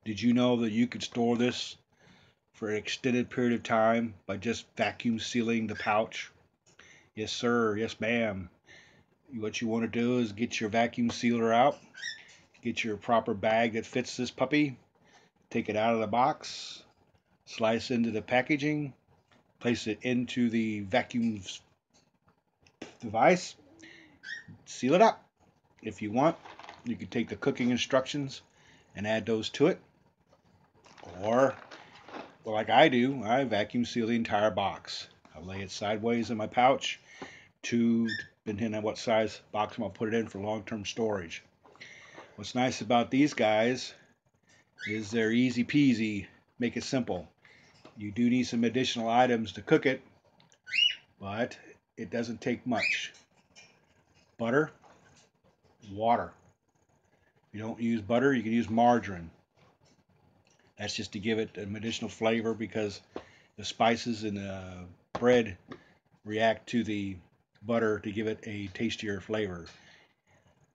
Did you know that you could store this for an extended period of time by just vacuum sealing the pouch? Yes, sir. Yes, ma'am. What you want to do is get your vacuum sealer out, get your proper bag that fits this puppy, take it out of the box, slice into the packaging, place it into the vacuum device, seal it up. If you want, you can take the cooking instructions and add those to it. Or, well, like I do, I vacuum seal the entire box. I lay it sideways in my pouch, depending on what size box I'm going to put it in for long-term storage. What's nice about these guys is they're easy peasy, make it simple. You do need some additional items to cook it, but it doesn't take much. Butter, water. If you don't use butter, you can use margarine. That's just to give it an additional flavor because the spices in the bread react to the butter to give it a tastier flavor.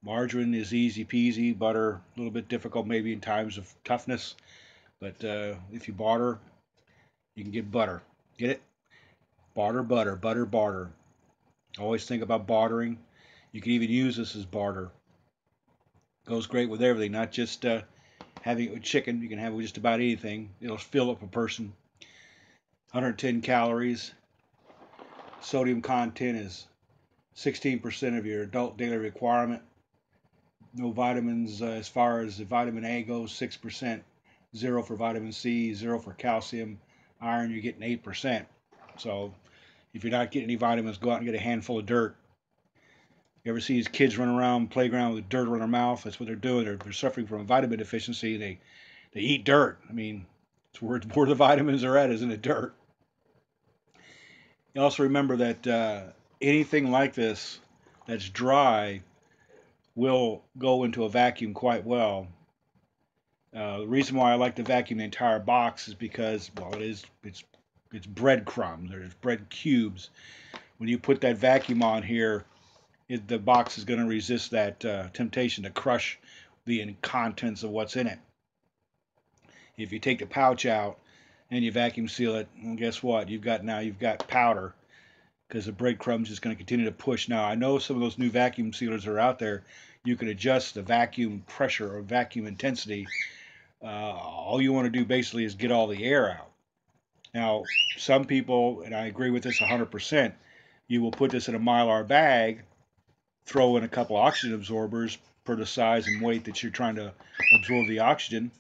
Margarine is easy peasy, butter a little bit difficult maybe in times of toughness, but if you barter, you can get butter. Get it? Barter, butter, butter, barter. Always think about bartering. You can even use this as barter. Goes great with everything, not just having it with chicken. You can have it with just about anything. It'll fill up a person. 110 calories. Sodium content is 16% of your adult daily requirement. No vitamins as far as the vitamin A goes, 6%. 0 for vitamin C, 0 for calcium. Iron, you're getting 8%. So if you're not getting any vitamins, go out and get a handful of dirt. You ever see these kids run around playground with dirt on their mouth? That's what they're doing. They're suffering from a vitamin deficiency. They eat dirt. I mean, it's where the vitamins are at, isn't it? Dirt. You also remember that anything like this that's dry will go into a vacuum quite well. The reason why I like to vacuum the entire box is because, well, it's breadcrumbs. There's bread cubes. When you put that vacuum on here, the box is going to resist that temptation to crush the contents of what's in it. If you take the pouch out and you vacuum seal it, well, guess what? You've got powder because the breadcrumbs is going to continue to push. Now, I know some of those new vacuum sealers that are out there, you can adjust the vacuum pressure or vacuum intensity. All you want to do basically is get all the air out. Now, some people, and I agree with this 100%, you will put this in a Mylar bag, throw in a couple oxygen absorbers per the size and weight that you're trying to absorb the oxygen,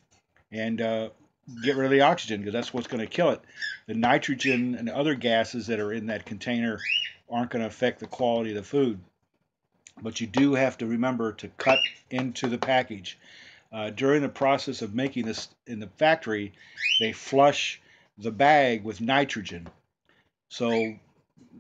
and get rid of the oxygen because that's what's going to kill it. The nitrogen and other gases that are in that container aren't going to affect the quality of the food. But you do have to remember to cut into the package. During the process of making this in the factory, they flush the bag with nitrogen. So,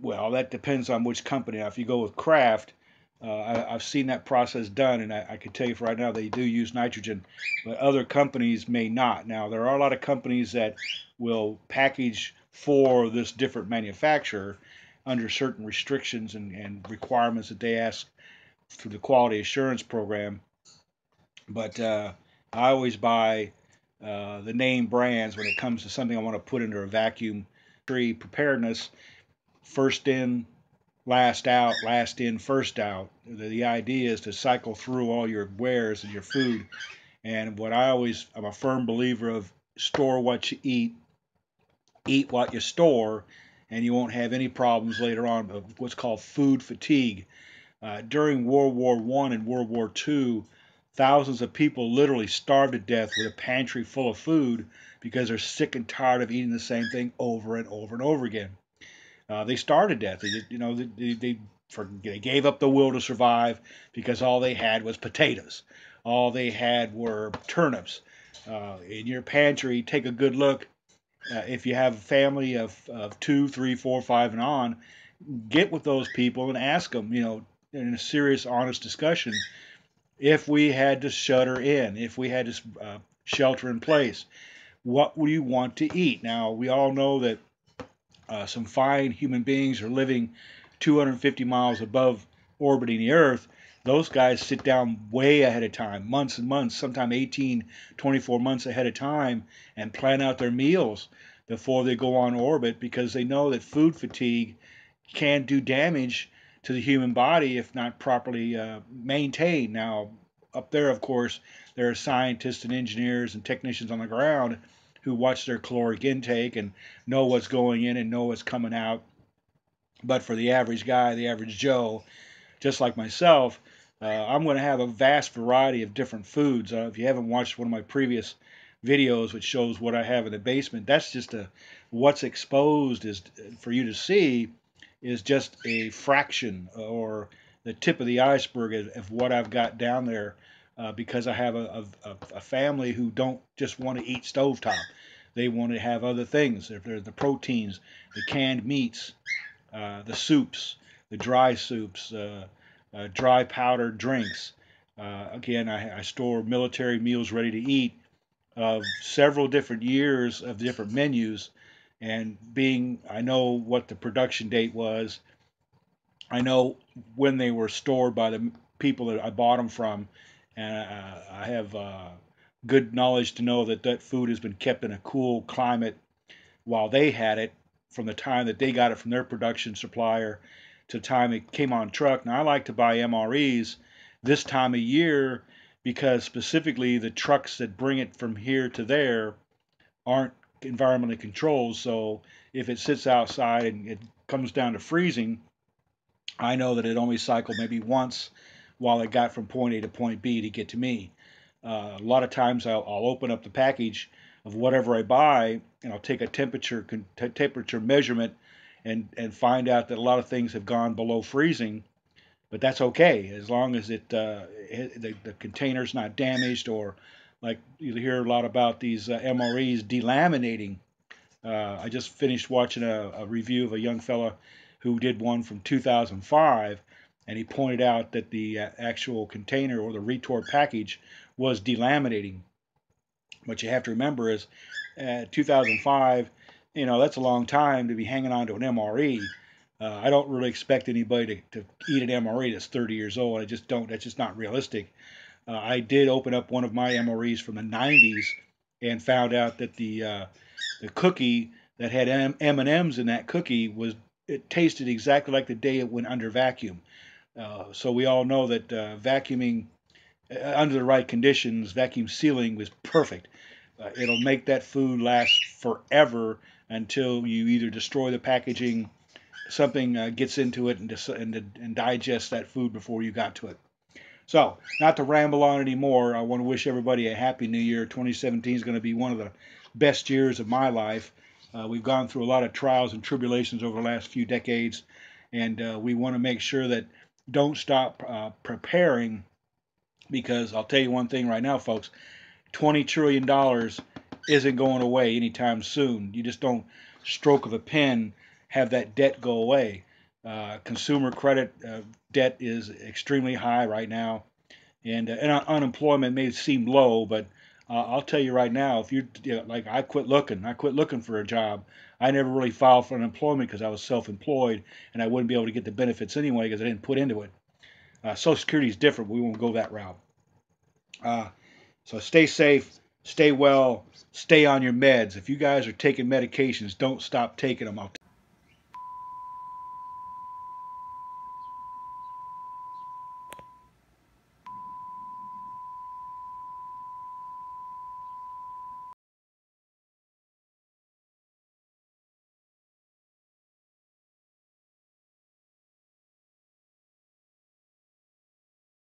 well, that depends on which company. Now, if you go with Kraft, I've seen that process done, and I can tell you for right now they do use nitrogen, but other companies may not. Now, there are a lot of companies that will package for this different manufacturer under certain restrictions and requirements that they ask through the quality assurance program. But I always buy the name brands when it comes to something I want to put into a vacuum. Preparedness, first in, last out, last in, first out. The idea is to cycle through all your wares and your food. And I'm a firm believer of store what you eat what you store, and you won't have any problems later on of what's called food fatigue. During World War I and World War II, thousands of people literally starved to death with a pantry full of food because they're sick and tired of eating the same thing over and over and over again. They starved to death. They gave up the will to survive because all they had was potatoes. All they had were turnips. In your pantry, take a good look. If you have a family of two, three, four, five, and on, get with those people and ask them, in a serious, honest discussion, if we had to shutter in, if we had to shelter in place, what would you want to eat? Now, we all know that some fine human beings are living 250 miles above orbiting the Earth. Those guys sit down way ahead of time, months and months, sometimes 18, 24 months ahead of time, and plan out their meals before they go on orbit because they know that food fatigue can do damage to the human body if not properly maintained. Now, up there, of course, there are scientists and engineers and technicians on the ground who watch their caloric intake and know what's going in and know what's coming out. But for the average guy, the average Joe, just like myself, I'm going to have a vast variety of different foods. If you haven't watched one of my previous videos, which shows what I have in the basement, that's just what's exposed is for you to see is just a fraction or the tip of the iceberg of what I've got down there. Because I have a family who don't just want to eat stovetop. They want to have other things. They're the proteins, the canned meats, the soups, the dry soups, dry powdered drinks. Again, I store military meals ready to eat of several different years of different menus. And being, I know what the production date was, I know when they were stored by the people that I bought them from, and I have good knowledge to know that that food has been kept in a cool climate while they had it from the time that they got it from their production supplier to the time it came on truck. Now I like to buy MREs this time of year because specifically the trucks that bring it from here to there aren't environmentally controlled. So if it sits outside and it comes down to freezing, I know that it only cycled maybe once while it got from point A to point B to get to me. A lot of times I'll open up the package of whatever I buy and I'll take a temperature measurement and find out that a lot of things have gone below freezing, but that's okay as long as the container's not damaged or like you hear a lot about these MREs delaminating. I just finished watching a review of a young fella who did one from 2005, and he pointed out that the actual container or the retort package was delaminating. What you have to remember is 2005, that's a long time to be hanging on to an MRE. I don't really expect anybody to eat an MRE that's 30 years old. I just don't. That's just not realistic. I did open up one of my MREs from the 90s and found out that the cookie that had M&Ms in that cookie it tasted exactly like the day it went under vacuum. So we all know that vacuuming under the right conditions, vacuum sealing was perfect. It'll make that food last forever until you either destroy the packaging, something gets into it and digests that food before you got to it. So, not to ramble on anymore, I want to wish everybody a happy new year. 2017 is going to be one of the best years of my life. We've gone through a lot of trials and tribulations over the last few decades, and we want to make sure that don't stop preparing because I'll tell you one thing right now, folks, $20 trillion isn't going away anytime soon. You just don't stroke of a pen have that debt go away. Consumer credit debt is extremely high right now, and unemployment may seem low, but I'll tell you right now, if like I quit looking for a job. I never really filed for unemployment because I was self-employed and I wouldn't be able to get the benefits anyway because I didn't put into it. Social Security is different. We won't go that route. Uh, so stay safe, stay well, stay on your meds. If you guys are taking medications, don't stop taking them. I'll